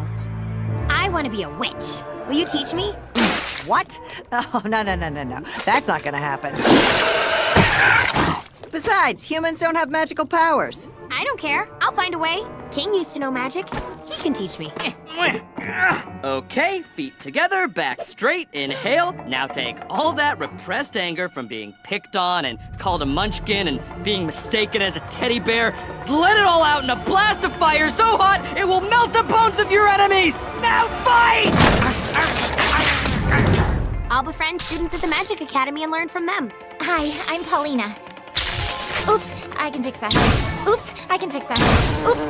house. I want to be a witch. Will you teach me? What? Oh, no. That's not gonna happen. Besides, humans don't have magical powers. I don't care. I'll find a way. King used to know magic. He can teach me. Okay, feet together, back straight, inhale. Now take all that repressed anger from being picked on and called a munchkin and being mistaken as a teddy bear. Let it all out in a blast of fire so hot it will melt the bones of your enemies! Now fight! I'll befriend students at the Magic Academy and learn from them. Hi, I'm Paulina. Oops, I can fix that. Oops, I can fix that. Oops.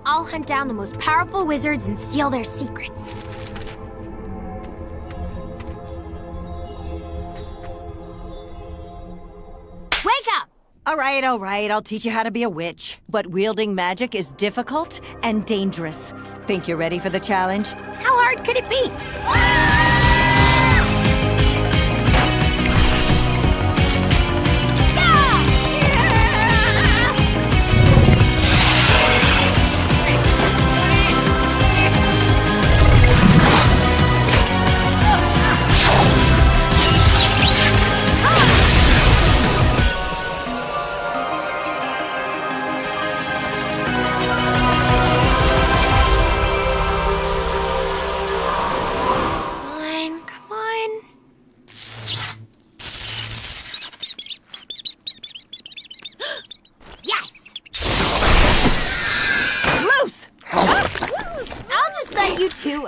I'll hunt down the most powerful wizards and steal their secrets. Wake up! All right. I'll teach you how to be a witch. But wielding magic is difficult and dangerous. Think you're ready for the challenge? How hard could it be? Come on. Yes! Loose! I'll just let you two,